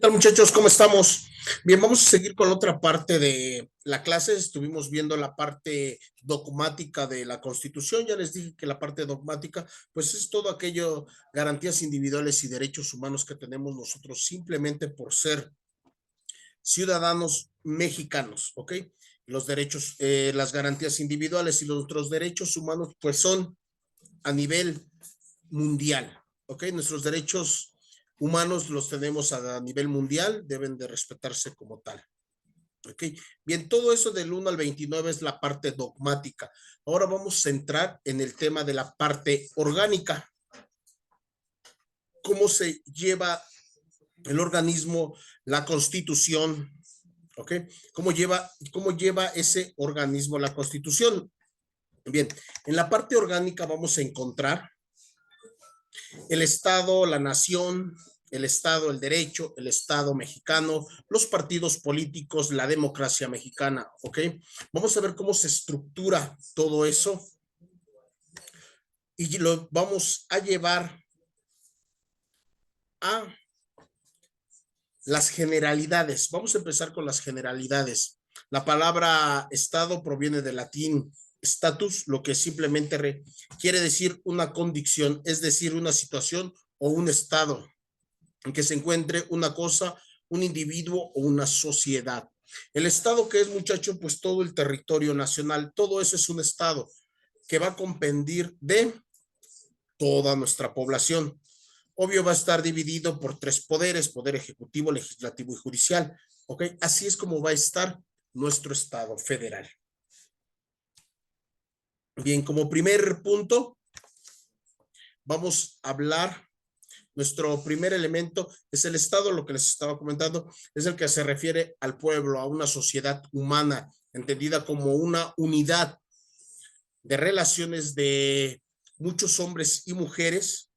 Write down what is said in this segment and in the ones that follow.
Hola muchachos? ¿Cómo estamos? Bien, vamos a seguir con otra parte de la clase. Estuvimos viendo la parte dogmática de la Constitución. Ya les dije que la parte dogmática, pues es todo aquello, garantías individuales y derechos humanos que tenemos nosotros simplemente por ser ciudadanos mexicanos, ¿ok? Los derechos, las garantías individuales y los otros derechos humanos, pues son a nivel mundial, ¿ok? Nuestros derechos humanos los tenemos a nivel mundial, deben de respetarse como tal. ¿Ok? Bien, todo eso del 1 al 29 es la parte dogmática. Ahora vamos a entrar en el tema de la parte orgánica. ¿Cómo se lleva el organismo, la constitución? ¿Ok? ¿Cómo lleva ese organismo la constitución? Bien, en la parte orgánica vamos a encontrar el Estado, la nación, el Estado, el derecho, el Estado mexicano, los partidos políticos, la democracia mexicana, ¿ok? Vamos a ver cómo se estructura todo eso y lo vamos a llevar a las generalidades. Vamos a empezar con las generalidades. La palabra Estado proviene del latín status, lo que simplemente quiere decir una condición, es decir, una situación o un estado en que se encuentre una cosa, un individuo o una sociedad. El estado que es, muchacho, pues todo el territorio nacional, todo eso es un estado que va a compendir de toda nuestra población. Obvio va a estar dividido por tres poderes, poder ejecutivo, legislativo y judicial, ¿ok? Así es como va a estar nuestro estado federal. Bien, como primer punto, vamos a hablar. Nuestro primer elemento es el Estado, lo que les estaba comentando, es el que se refiere al pueblo, a una sociedad humana, entendida como una unidad de relaciones de muchos hombres y mujeres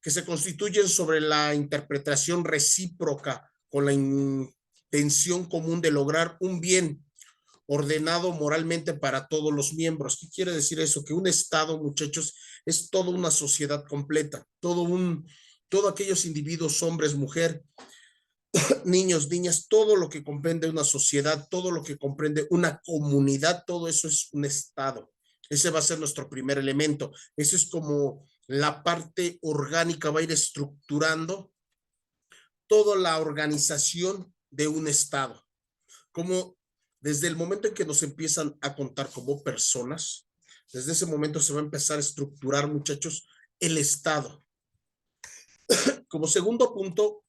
que se constituyen sobre la interpretación recíproca con la intención común de lograr un bien ordenado moralmente para todos los miembros. ¿Qué quiere decir eso? Que un Estado, muchachos, es toda una sociedad completa, todos aquellos individuos, hombres, mujer, niños, niñas, todo lo que comprende una sociedad, todo lo que comprende una comunidad, todo eso es un Estado. Ese va a ser nuestro primer elemento. Eso es como la parte orgánica va a ir estructurando toda la organización de un Estado. Como desde el momento en que nos empiezan a contar como personas, desde ese momento se va a empezar a estructurar, muchachos, el Estado. Como segundo punto,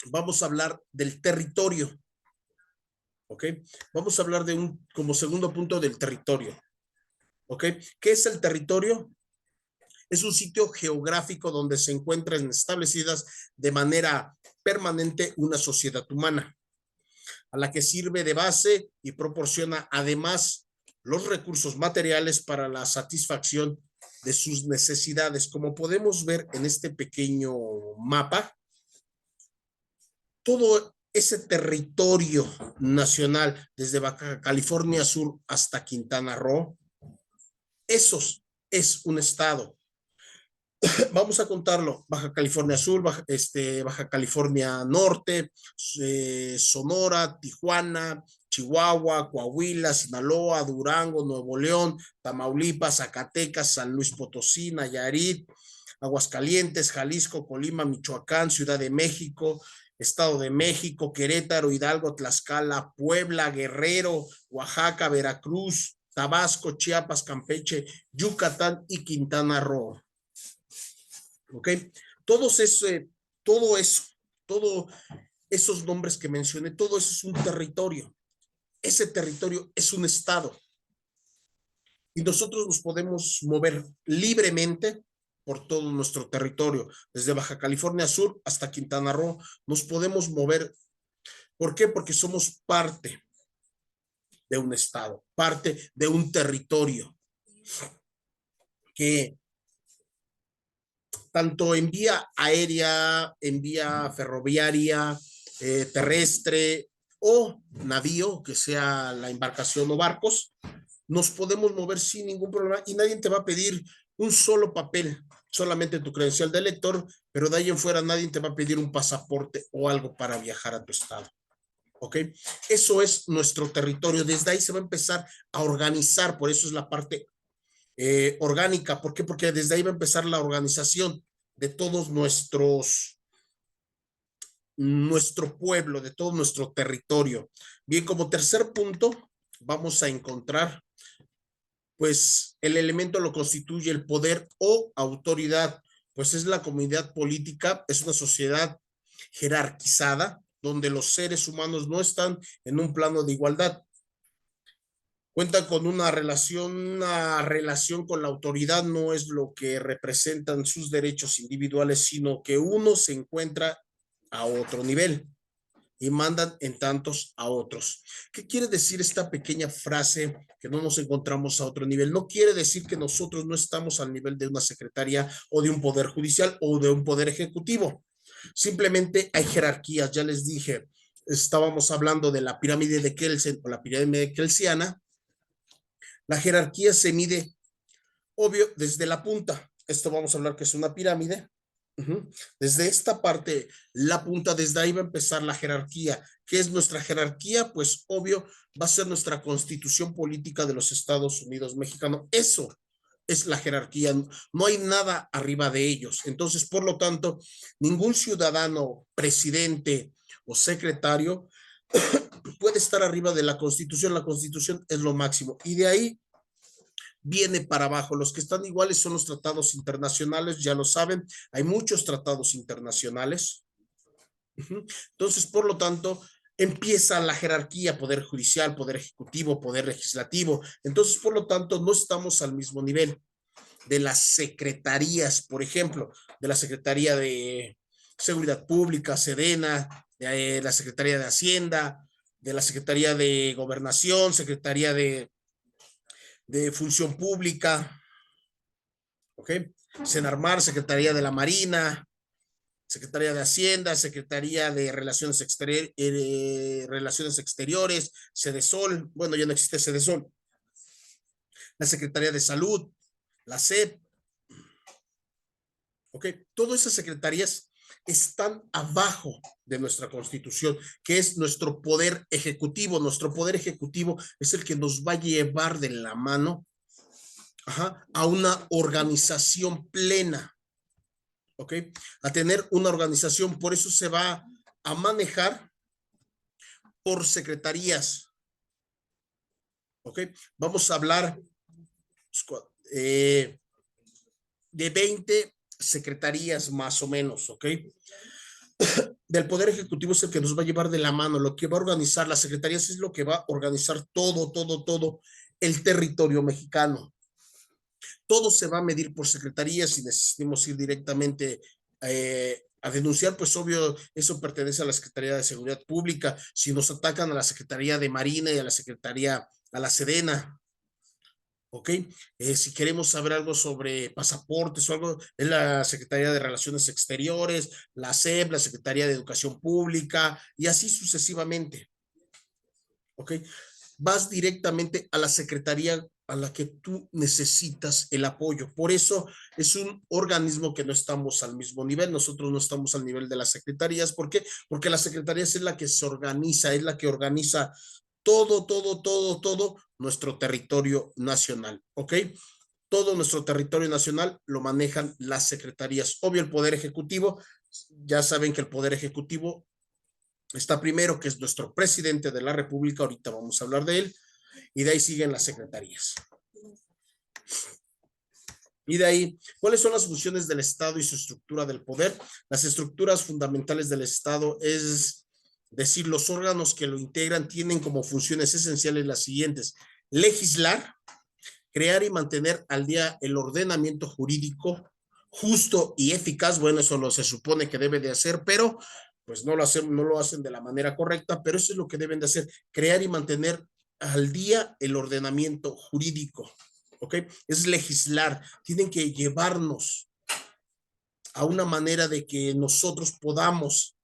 vamos a hablar del territorio, ¿ok? Vamos a hablar como segundo punto del territorio, ¿ok? ¿Qué es el territorio? Es un sitio geográfico donde se encuentran establecidas de manera permanente una sociedad humana, a la que sirve de base y proporciona además los recursos materiales para la satisfacción de sus necesidades. Como podemos ver en este pequeño mapa, todo ese territorio nacional, desde Baja California Sur hasta Quintana Roo, esos es un estado. Vamos a contarlo: Baja California Sur, Baja California Norte, Sonora, Tijuana, Chihuahua, Coahuila, Sinaloa, Durango, Nuevo León, Tamaulipas, Zacatecas, San Luis Potosí, Nayarit, Aguascalientes, Jalisco, Colima, Michoacán, Ciudad de México, Estado de México, Querétaro, Hidalgo, Tlaxcala, Puebla, Guerrero, Oaxaca, Veracruz, Tabasco, Chiapas, Campeche, Yucatán y Quintana Roo. ¿Ok? Todos todo eso, todos esos nombres que mencioné, todo eso es un territorio. Ese territorio es un estado. Y nosotros nos podemos mover libremente por todo nuestro territorio, desde Baja California Sur hasta Quintana Roo. Nos podemos mover. ¿Por qué? Porque somos parte de un estado, parte de un territorio que tanto en vía aérea, en vía ferroviaria, terrestre o navío, que sea la embarcación o barcos, nos podemos mover sin ningún problema y nadie te va a pedir un solo papel. solamente tu credencial de elector, pero de ahí en fuera nadie te va a pedir un pasaporte o algo para viajar a tu estado. ¿Ok? Eso es nuestro territorio. Desde ahí se va a empezar a organizar, por eso es la parte orgánica. ¿Por qué? Porque desde ahí va a empezar la organización de todos nuestro pueblo, de todo nuestro territorio. Bien, como tercer punto, vamos a encontrar, pues, el elemento lo constituye el poder o autoridad, pues es la comunidad política, es una sociedad jerarquizada, donde los seres humanos no están en un plano de igualdad. Cuentan con una relación con la autoridad, no es lo que representan sus derechos individuales, sino que uno se encuentra a otro nivel y mandan en tantos a otros. ¿Qué quiere decir esta pequeña frase que no nos encontramos a otro nivel? No quiere decir que nosotros no estamos al nivel de una secretaría o de un poder judicial o de un poder ejecutivo. Simplemente hay jerarquías, ya les dije, estábamos hablando de la pirámide de Kelsen o la pirámide kelsiana. La jerarquía se mide, obvio, desde la punta. Esto vamos a hablar que es una pirámide. Desde esta parte, la punta, desde ahí va a empezar la jerarquía. ¿Qué es nuestra jerarquía? Pues obvio, va a ser nuestra constitución política de los Estados Unidos mexicanos. Eso es la jerarquía. No hay nada arriba de ellos. Entonces, por lo tanto, ningún ciudadano, presidente o secretario puede estar arriba de la constitución. La constitución es lo máximo. Y de ahí viene para abajo. Los que están iguales son los tratados internacionales, ya lo saben, hay muchos tratados internacionales. Entonces, por lo tanto, empieza la jerarquía, poder judicial, poder ejecutivo, poder legislativo. Entonces, por lo tanto, no estamos al mismo nivel de las secretarías, por ejemplo, de la Secretaría de Seguridad Pública, Sedena, de la Secretaría de Hacienda, de la Secretaría de Gobernación, Secretaría de Función Pública, ¿ok? Senarmar, Secretaría de la Marina, Secretaría de Hacienda, Secretaría de Relaciones Exteriores, Sedesol, bueno, ya no existe Sedesol, la Secretaría de Salud, la SEP, ¿ok? Todas esas secretarías están abajo de nuestra constitución, que es nuestro poder ejecutivo. Nuestro poder ejecutivo es el que nos va a llevar de la mano a una organización plena, ¿ok? A tener una organización, por eso se va a manejar por secretarías, ¿ok? Vamos a hablar de 20 secretarías más o menos, ¿ok? Del Poder Ejecutivo es el que nos va a llevar de la mano, lo que va a organizar las secretarías es lo que va a organizar todo el territorio mexicano. Todo se va a medir por secretarías. Si necesitamos ir directamente a denunciar, pues obvio, eso pertenece a la Secretaría de Seguridad Pública. Si nos atacan a la Secretaría de Marina y a la Secretaría, a la Sedena, ¿ok? Si queremos saber algo sobre pasaportes o algo, es la Secretaría de Relaciones Exteriores, la SEP, la Secretaría de Educación Pública y así sucesivamente, ¿ok? Vas directamente a la secretaría a la que tú necesitas el apoyo. Por eso es un organismo que no estamos al mismo nivel. Nosotros no estamos al nivel de las secretarías. ¿Por qué? Porque las secretarías es la que se organiza, es la que organiza todo nuestro territorio nacional, ¿ok? Todo nuestro territorio nacional lo manejan las secretarías. Obvio, el Poder Ejecutivo, ya saben que el Poder Ejecutivo está primero, que es nuestro presidente de la República, ahorita vamos a hablar de él, y de ahí siguen las secretarías. Y de ahí, ¿cuáles son las funciones del Estado y su estructura del poder? Las estructuras fundamentales del Estado es decir, los órganos que lo integran tienen como funciones esenciales las siguientes: legislar, crear y mantener al día el ordenamiento jurídico justo y eficaz. Bueno, eso se supone que debe de hacer, pero pues no lo hacen de la manera correcta, pero eso es lo que deben de hacer: crear y mantener al día el ordenamiento jurídico, ¿ok? Es legislar, tienen que llevarnos a una manera de que nosotros podamos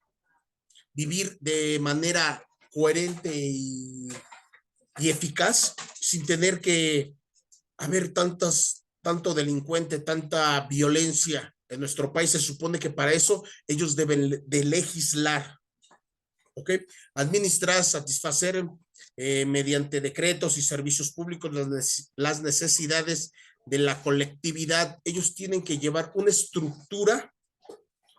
vivir de manera coherente y eficaz sin tener que haber tanto delincuente, tanta violencia en nuestro país, se supone que para eso ellos deben de legislar, ¿ok? Administrar, satisfacer mediante decretos y servicios públicos las necesidades de la colectividad. Ellos tienen que llevar una estructura,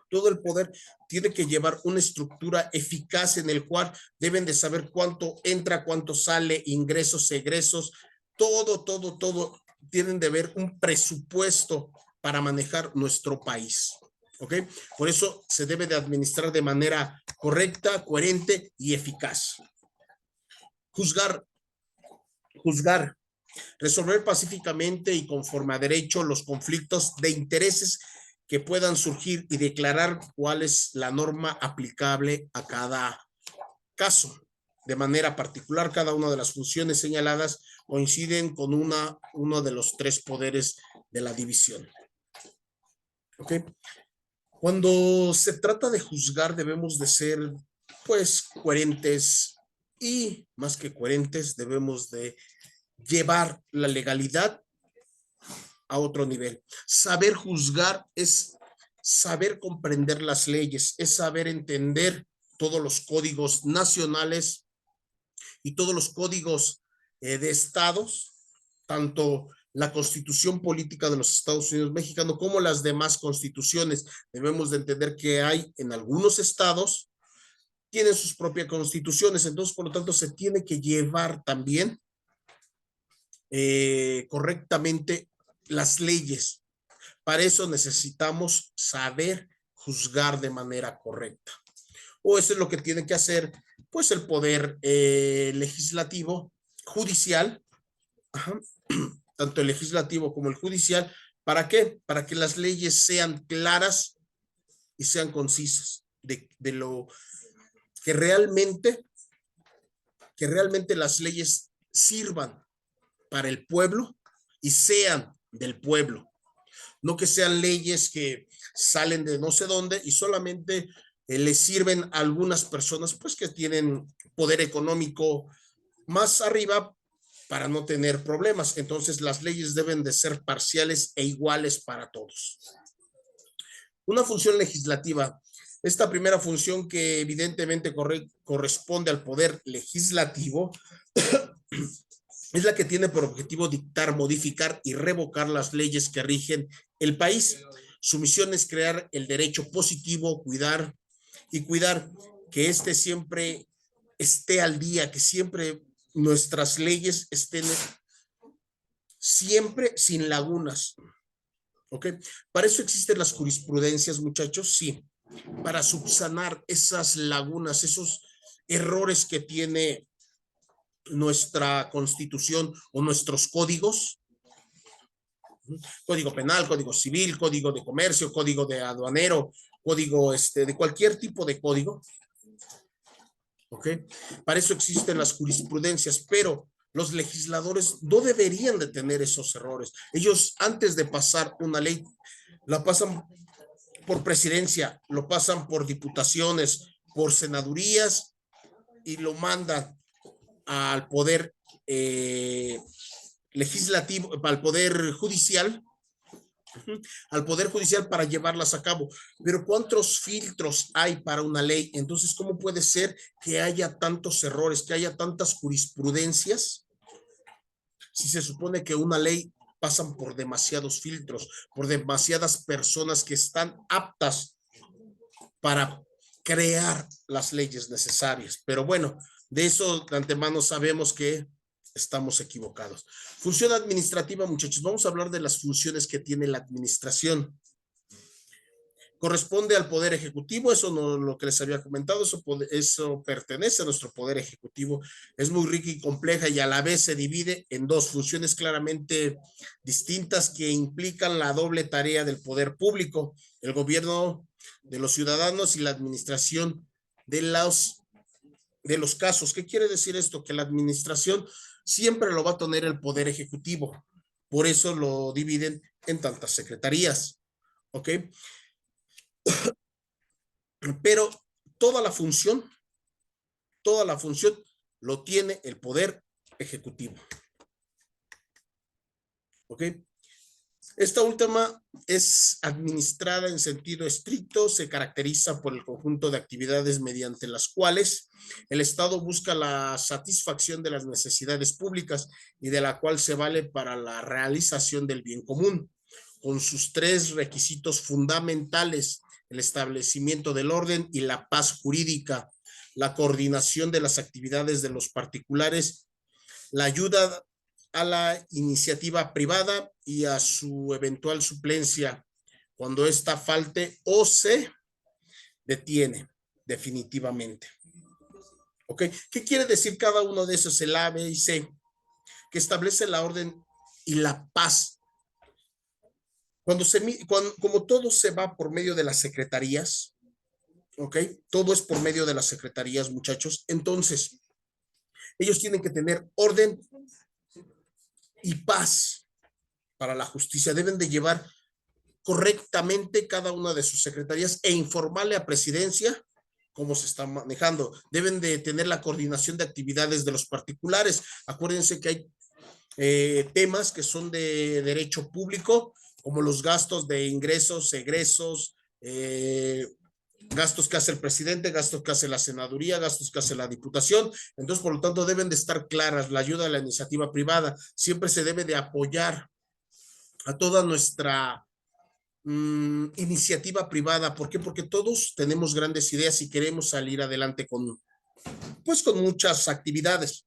todo el poder tiene que llevar una estructura eficaz en el cual deben de saber cuánto entra, cuánto sale, ingresos, egresos, todo, tienen de ver un presupuesto para manejar nuestro país. ¿Ok? Por eso se debe de administrar de manera correcta, coherente y eficaz. Juzgar, resolver pacíficamente y conforme a derecho los conflictos de intereses que puedan surgir y declarar cuál es la norma aplicable a cada caso. De manera particular, cada una de las funciones señaladas coinciden con uno de los tres poderes de la división. ¿Ok? Cuando se trata de juzgar, debemos de ser, pues, coherentes y, más que coherentes, debemos de llevar la legalidad a otro nivel. Saber juzgar es saber comprender las leyes, es saber entender todos los códigos nacionales y todos los códigos de estados, tanto la constitución política de los Estados Unidos mexicanos como las demás constituciones. Debemos de entender que hay en algunos estados, tienen sus propias constituciones, entonces por lo tanto se tiene que llevar también correctamente las leyes. Para eso necesitamos saber juzgar de manera correcta. O eso es lo que tiene que hacer, pues, el poder legislativo, judicial, ajá, tanto el legislativo como el judicial. ¿Para qué? Para que las leyes sean claras y sean concisas de lo que realmente las leyes sirvan para el pueblo y sean del pueblo. No que sean leyes que salen de no sé dónde y solamente les sirven a algunas personas, pues, que tienen poder económico más arriba para no tener problemas. Entonces, las leyes deben de ser parciales e iguales para todos. Una función legislativa. Esta primera función, que evidentemente corresponde al poder legislativo, es la que tiene por objetivo dictar, modificar y revocar las leyes que rigen el país. Su misión es crear el derecho positivo, cuidar que éste siempre esté al día, que siempre nuestras leyes estén siempre sin lagunas. ¿Ok? Para eso existen las jurisprudencias, muchachos, sí, para subsanar esas lagunas, esos errores que tiene nuestra constitución o nuestros códigos. Código penal, código civil, código de comercio, código de aduanero, código de cualquier tipo de código. ¿Ok? Para eso existen las jurisprudencias, pero los legisladores no deberían de tener esos errores. Ellos, antes de pasar una ley, la pasan por presidencia, lo pasan por diputaciones, por senadurías y lo mandan al poder legislativo, al poder judicial, para llevarlas a cabo. Pero ¿cuántos filtros hay para una ley? Entonces, ¿cómo puede ser que haya tantos errores, que haya tantas jurisprudencias, si se supone que una ley pasan por demasiados filtros, por demasiadas personas que están aptas para crear las leyes necesarias? Pero bueno, de eso de antemano sabemos que estamos equivocados. Función administrativa, muchachos. Vamos a hablar de las funciones que tiene la administración. Corresponde al Poder Ejecutivo, eso no lo que les había comentado, eso pertenece a nuestro Poder Ejecutivo. Es muy rica y compleja y a la vez se divide en dos funciones claramente distintas que implican la doble tarea del poder público, el gobierno de los ciudadanos y la administración de los casos. ¿Qué quiere decir esto? Que la administración siempre lo va a tener el Poder Ejecutivo. Por eso lo dividen en tantas secretarías. ¿Ok? Pero toda la función lo tiene el Poder Ejecutivo. ¿Ok? Esta última es administrada en sentido estricto, se caracteriza por el conjunto de actividades mediante las cuales el Estado busca la satisfacción de las necesidades públicas y de la cual se vale para la realización del bien común, con sus tres requisitos fundamentales: el establecimiento del orden y la paz jurídica, la coordinación de las actividades de los particulares, la ayuda a la iniciativa privada y a su eventual suplencia cuando ésta falte o se detiene definitivamente. ¿Ok? ¿Qué quiere decir cada uno de esos? El A, B y C, que establece la orden y la paz. Como todo se va por medio de las secretarías, ¿ok? Todo es por medio de las secretarías, muchachos. Entonces, ellos tienen que tener orden y paz para la justicia. Deben de llevar correctamente cada una de sus secretarías e informarle a presidencia cómo se está manejando. Deben de tener la coordinación de actividades de los particulares. Acuérdense que hay temas que son de derecho público, como los gastos de ingresos, egresos, gastos que hace el presidente, gastos que hace la senaduría, gastos que hace la diputación. Entonces, por lo tanto, deben de estar claras. La ayuda de la iniciativa privada. Siempre se debe de apoyar a toda nuestra iniciativa privada. ¿Por qué? Porque todos tenemos grandes ideas y queremos salir adelante con muchas actividades.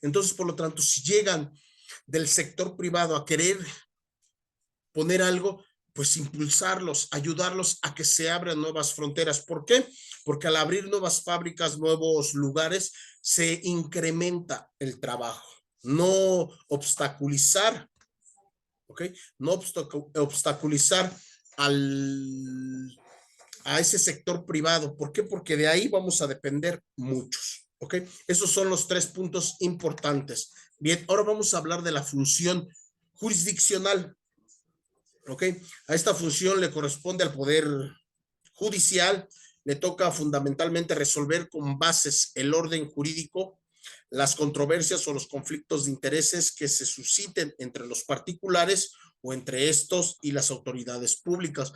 Entonces, por lo tanto, si llegan del sector privado a querer poner algo, pues impulsarlos, ayudarlos a que se abran nuevas fronteras. ¿Por qué? Porque al abrir nuevas fábricas, nuevos lugares, se incrementa el trabajo. No obstaculizar, ¿ok? No obstaculizar a ese sector privado. ¿Por qué? Porque de ahí vamos a depender muchos, ¿ok? Esos son los 3 puntos importantes. Bien, ahora vamos a hablar de la función jurisdiccional, ¿ok? A esta función le corresponde al Poder Judicial, le toca fundamentalmente resolver con bases el orden jurídico, las controversias o los conflictos de intereses que se susciten entre los particulares o entre estos y las autoridades públicas.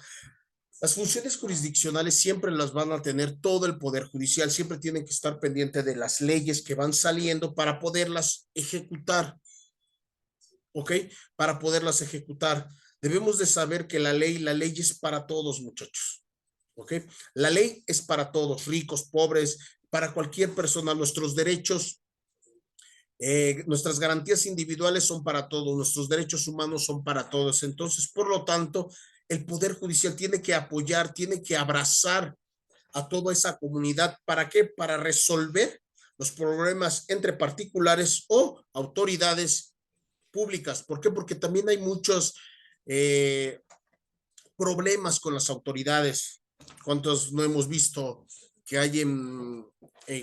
Las funciones jurisdiccionales siempre las van a tener todo el Poder Judicial, siempre tienen que estar pendientes de las leyes que van saliendo para poderlas ejecutar, ¿ok? Para poderlas ejecutar. Debemos de saber que la ley es para todos, muchachos, ¿ok? La ley es para todos, ricos, pobres, para cualquier persona. Nuestros derechos, nuestras garantías individuales son para todos, nuestros derechos humanos son para todos. Entonces, por lo tanto, el Poder Judicial tiene que apoyar, tiene que abrazar a toda esa comunidad. ¿Para qué? Para resolver los problemas entre particulares o autoridades públicas. ¿Por qué? Porque también hay muchos problemas con las autoridades. ¿Cuántos no hemos visto que hay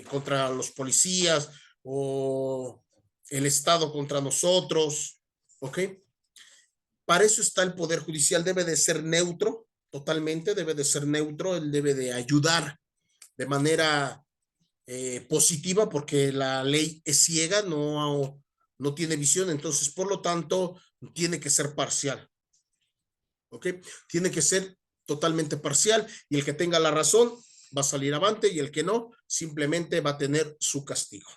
contra los policías o el Estado contra nosotros? ¿Ok? Para eso está el Poder Judicial. Debe de ser neutro, totalmente, debe de ser neutro. Él debe de ayudar de manera positiva, porque la ley es ciega, no tiene visión. Entonces, por lo tanto, tiene que ser parcial. ¿Ok? Tiene que ser totalmente parcial, y el que tenga la razón va a salir avante y el que no, simplemente va a tener su castigo.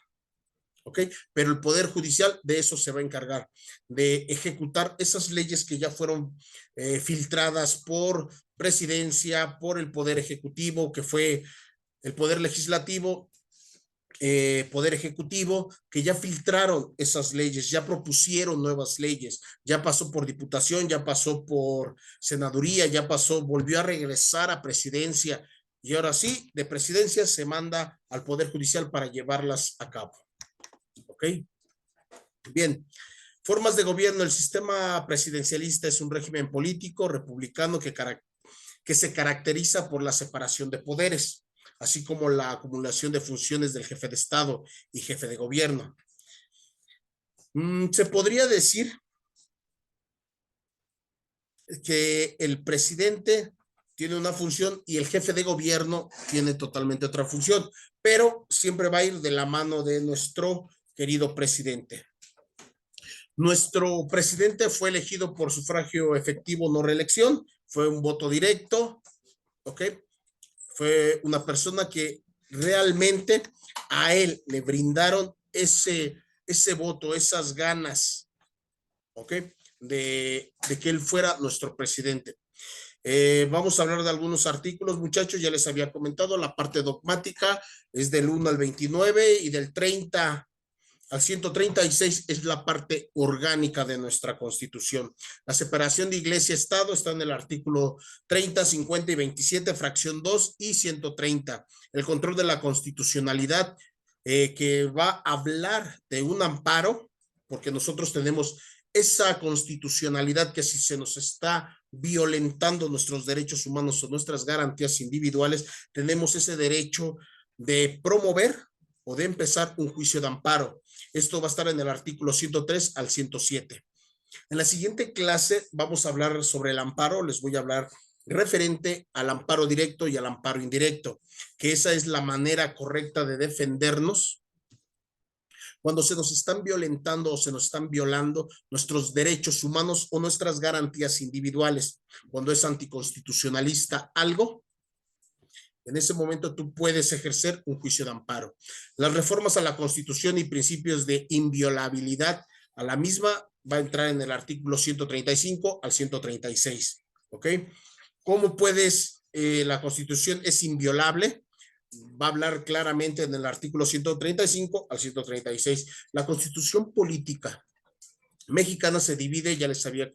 ¿Ok? Pero el Poder Judicial de eso se va a encargar, de ejecutar esas leyes que ya fueron filtradas por presidencia, por el Poder Ejecutivo, que fue el Poder Legislativo, Poder Ejecutivo, que ya filtraron esas leyes, ya propusieron nuevas leyes, ya pasó por diputación, ya pasó por senaduría, ya pasó, volvió a regresar a presidencia, y ahora sí, de presidencia se manda al Poder Judicial para llevarlas a cabo. ¿Ok? Bien. Formas de gobierno. El sistema presidencialista es un régimen político republicano que se caracteriza por la separación de poderes, así como la acumulación de funciones del jefe de Estado y jefe de gobierno. Se podría decir que el presidente tiene una función y el jefe de gobierno tiene totalmente otra función, pero siempre va a ir de la mano de nuestro querido presidente. Nuestro presidente fue elegido por sufragio efectivo, no reelección, fue un voto directo, ¿ok? Fue una persona que realmente a él le brindaron ese voto, esas ganas, ¿ok? De que él fuera nuestro presidente. Vamos a hablar de algunos artículos, muchachos, ya les había comentado, la parte dogmática es del 1 al 29 y del 30 al 136 es la parte orgánica de nuestra Constitución. La separación de iglesia-estado está en el artículo 30, 50 y 27, fracción 2 y 130. El control de la constitucionalidad, que va a hablar de un amparo, porque nosotros tenemos esa constitucionalidad que si se nos está violentando nuestros derechos humanos o nuestras garantías individuales, tenemos ese derecho de promover o de empezar un juicio de amparo. Esto va a estar en el artículo 103 al 107. En la siguiente clase vamos a hablar sobre el amparo. Les voy a hablar referente al amparo directo y al amparo indirecto, que esa es la manera correcta de defendernos cuando se nos están violentando o se nos están violando nuestros derechos humanos o nuestras garantías individuales. Cuando es anticonstitucionalista algo, en ese momento tú puedes ejercer un juicio de amparo. Las reformas a la Constitución y principios de inviolabilidad a la misma va a entrar en el artículo 135 al 136. ¿Ok? ¿Cómo puedes? La Constitución es inviolable. Va a hablar claramente en el artículo 135 al 136. La Constitución política mexicana se divide, ya les había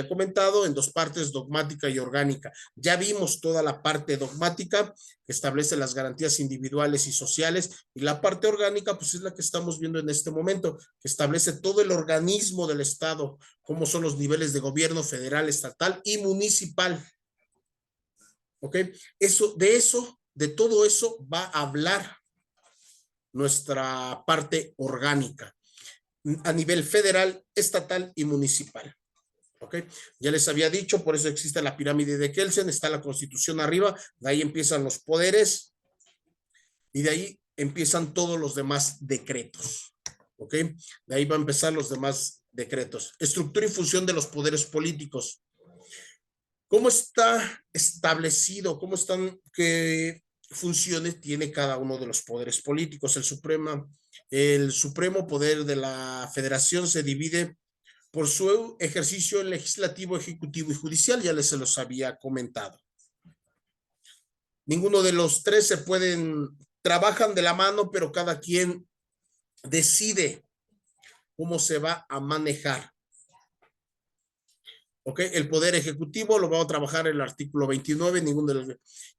comentado, en dos partes, dogmática y orgánica. Ya vimos toda la parte dogmática que establece las garantías individuales y sociales, y la parte orgánica pues es la que estamos viendo en este momento, que establece todo el organismo del Estado, cómo son los niveles de gobierno federal, estatal y municipal. ¿Ok? De todo eso va a hablar nuestra parte orgánica a nivel federal, estatal y municipal. ¿Ok? Ya les había dicho, por eso existe la pirámide de Kelsen, está la Constitución arriba, de ahí empiezan los poderes y de ahí empiezan todos los demás decretos. ¿Ok? De ahí va a empezar los demás decretos. Estructura y función de los poderes políticos. ¿Cómo está establecido? ¿Cómo están? ¿Qué funciones tiene cada uno de los poderes políticos? El supremo poder de la federación se divide por su ejercicio legislativo, ejecutivo y judicial, ya les se los había comentado. Ninguno de los tres trabajan de la mano, pero cada quien decide cómo se va a manejar. ¿Ok? El poder ejecutivo lo va a trabajar el artículo 29,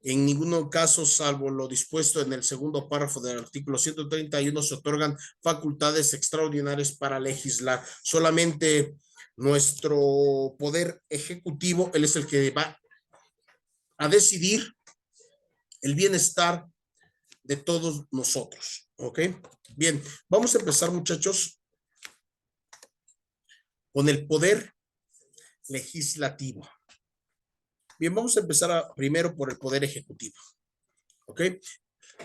en ningún caso, salvo lo dispuesto en el segundo párrafo del artículo 131, se otorgan facultades extraordinarias para legislar. Solamente nuestro poder ejecutivo, él es el que va a decidir el bienestar de todos nosotros. ¿Ok? Bien, vamos a empezar, muchachos, con el poder legislativo. Bien, vamos a empezar primero por el poder ejecutivo. ¿Ok?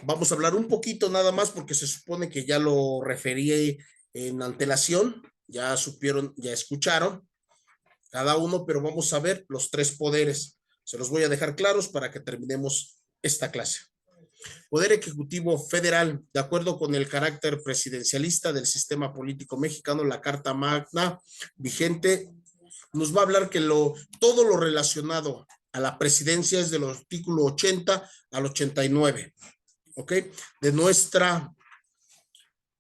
Vamos a hablar un poquito nada más porque se supone que ya lo referí en antelación, ya supieron, ya escucharon cada uno, pero vamos a ver los tres poderes. Se los voy a dejar claros para que terminemos esta clase. Poder Ejecutivo Federal, de acuerdo con el carácter presidencialista del sistema político mexicano, la Carta Magna vigente nos va a hablar que todo lo relacionado a la presidencia es del artículo 80 al 89, ¿ok? De nuestra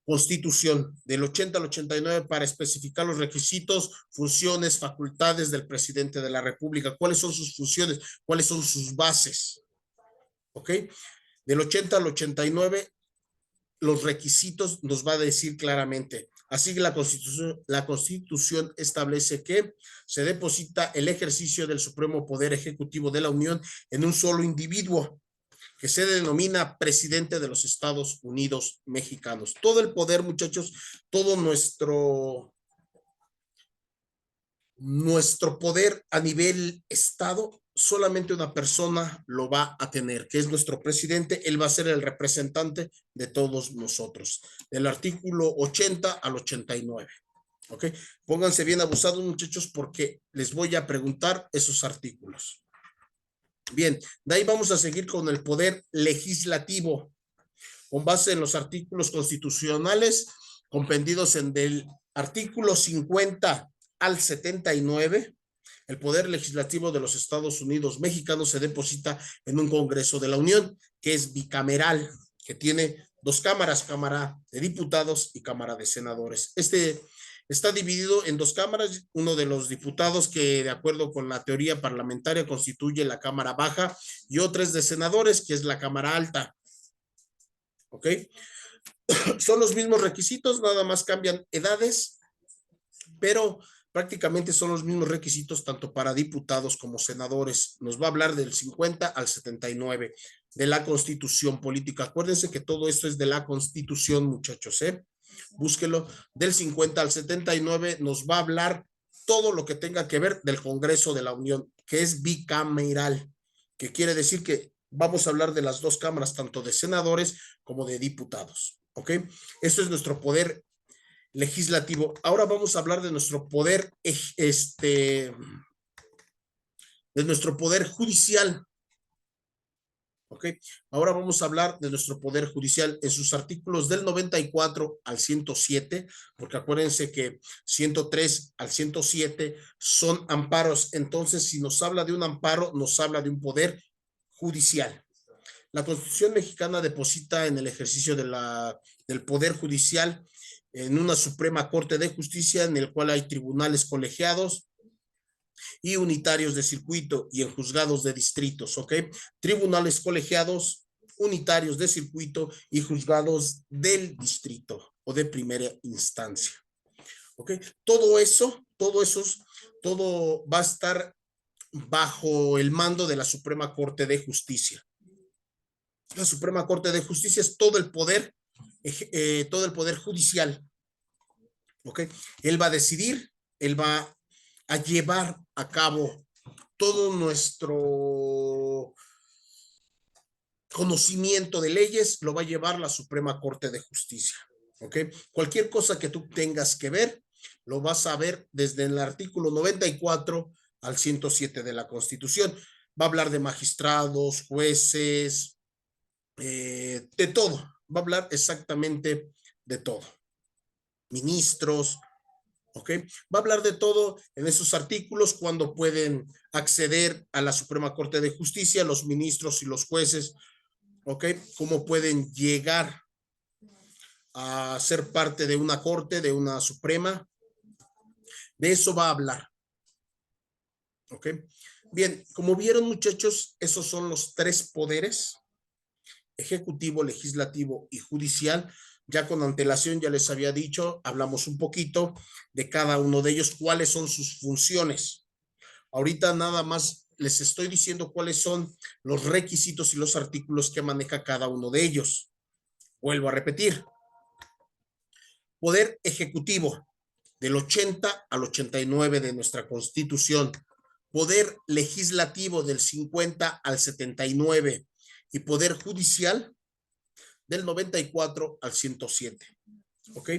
Constitución, del 80 al 89, para especificar los requisitos, funciones, facultades del presidente de la República, cuáles son sus funciones, cuáles son sus bases, ¿ok? Del 80 al 89, los requisitos nos va a decir claramente. Así que la Constitución establece que se deposita el ejercicio del supremo poder ejecutivo de la Unión en un solo individuo, que se denomina presidente de los Estados Unidos mexicanos. Todo el poder, muchachos, todo nuestro poder a nivel Estado solamente una persona lo va a tener, que es nuestro presidente. Él va a ser el representante de todos nosotros, del artículo 80 al 89. ¿Ok? Pónganse bien abusados, muchachos, porque les voy a preguntar esos artículos. Bien, de ahí vamos a seguir con el poder legislativo, con base en los artículos constitucionales comprendidos en del artículo 50 al 79. El poder legislativo de los Estados Unidos mexicanos se deposita en un Congreso de la Unión, que es bicameral, que tiene dos cámaras, Cámara de Diputados y Cámara de Senadores. Está dividido en dos cámaras, uno de los diputados que de acuerdo con la teoría parlamentaria constituye la Cámara Baja y otra es de senadores, que es la Cámara Alta. ¿Ok? Son los mismos requisitos, nada más cambian edades, pero prácticamente son los mismos requisitos tanto para diputados como senadores. Nos va a hablar del 50 al 79 de la Constitución Política. Acuérdense que todo esto es de la Constitución, muchachos, ¿eh? Búsquelo. Del 50 al 79 nos va a hablar todo lo que tenga que ver del Congreso de la Unión, que es bicameral, que quiere decir que vamos a hablar de las dos cámaras, tanto de senadores como de diputados. ¿Ok? Esto es nuestro poder legislativo. Ahora vamos a hablar de nuestro poder, de nuestro poder judicial. ¿Ok? Ahora vamos a hablar de nuestro poder judicial en sus artículos del 94 al 107, porque acuérdense que 103 al 107 son amparos. Entonces, si nos habla de un amparo, nos habla de un poder judicial. La Constitución mexicana deposita en el ejercicio del poder judicial en una Suprema Corte de Justicia en el cual hay tribunales colegiados y unitarios de circuito y en juzgados de distritos, ¿ok? Tribunales colegiados, unitarios de circuito y juzgados del distrito o de primera instancia, ¿ok? Todo va a estar bajo el mando de la Suprema Corte de Justicia. La Suprema Corte de Justicia es todo el poder judicial. ¿Ok? Él va a decidir, él va a llevar a cabo todo nuestro conocimiento de leyes, lo va a llevar la Suprema Corte de Justicia. ¿Ok? Cualquier cosa que tú tengas que ver, lo vas a ver desde el artículo 94 al 107 de la Constitución. Va a hablar de magistrados, jueces, de todo, va a hablar exactamente de todo. Ministros, ¿ok? Va a hablar de todo en esos artículos, cuando pueden acceder a la Suprema Corte de Justicia, los ministros y los jueces, ¿ok? Cómo pueden llegar a ser parte de una corte, de una Suprema. De eso va a hablar, ¿ok? Bien, como vieron, muchachos, esos son los tres poderes: ejecutivo, legislativo y judicial. Ya con antelación ya les había dicho, hablamos un poquito de cada uno de ellos, cuáles son sus funciones. Ahorita nada más les estoy diciendo cuáles son los requisitos y los artículos que maneja cada uno de ellos. Vuelvo a repetir. Poder ejecutivo, del 80 al 89 de nuestra Constitución. Poder legislativo, del 50 al 79. Y poder judicial, del 94 al 107. ¿Ok?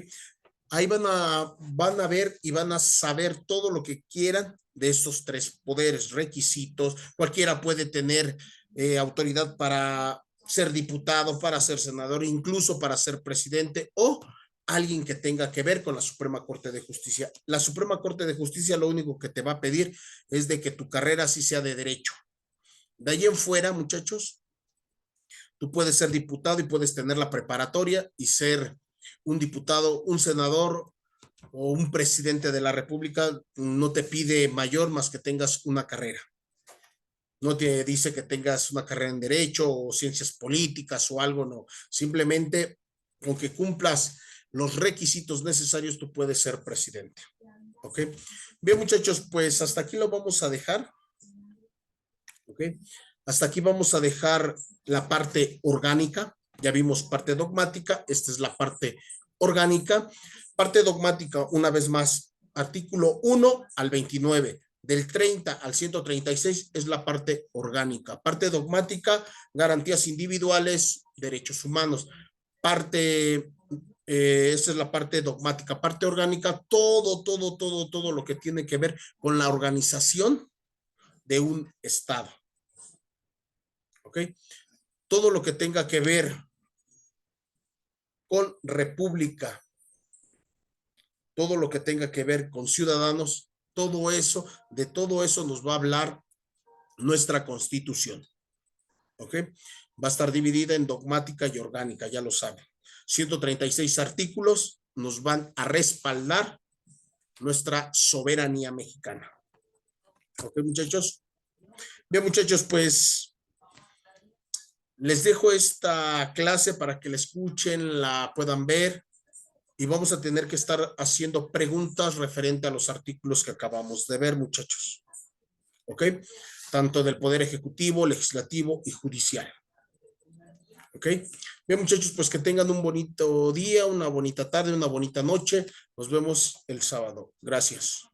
Ahí van a ver y van a saber todo lo que quieran de estos tres poderes, requisitos. Cualquiera puede tener autoridad para ser diputado, para ser senador, incluso para ser presidente o alguien que tenga que ver con la Suprema Corte de Justicia. La Suprema Corte de Justicia lo único que te va a pedir es de que tu carrera sí sea de derecho. De ahí en fuera, muchachos, tú puedes ser diputado y puedes tener la preparatoria y ser un diputado, un senador o un presidente de la República. No te pide mayor más que tengas una carrera. No te dice que tengas una carrera en derecho o ciencias políticas o algo, no. Simplemente con que cumplas los requisitos necesarios, tú puedes ser presidente. ¿Ok? Bien, muchachos, pues hasta aquí lo vamos a dejar. ¿Ok? Hasta aquí vamos a dejar la parte orgánica. Ya vimos parte dogmática, esta es la parte orgánica. Parte dogmática, una vez más, artículo 1 al 29. del 30 al 136 es la parte orgánica. Parte dogmática, garantías individuales, derechos humanos. Parte, esa es la parte dogmática. Parte orgánica, todo lo que tiene que ver con la organización de un Estado. ¿Ok? Todo lo que tenga que ver con república, todo lo que tenga que ver con ciudadanos, de todo eso nos va a hablar nuestra Constitución. ¿Ok? Va a estar dividida en dogmática y orgánica, ya lo saben. 136 artículos nos van a respaldar nuestra soberanía mexicana. ¿Ok, muchachos? Bien, muchachos, pues les dejo esta clase para que la escuchen, la puedan ver y vamos a tener que estar haciendo preguntas referente a los artículos que acabamos de ver, muchachos. ¿Ok? Tanto del Poder Ejecutivo, Legislativo y Judicial. ¿Ok? Bien, muchachos, pues que tengan un bonito día, una bonita tarde, una bonita noche. Nos vemos el sábado. Gracias.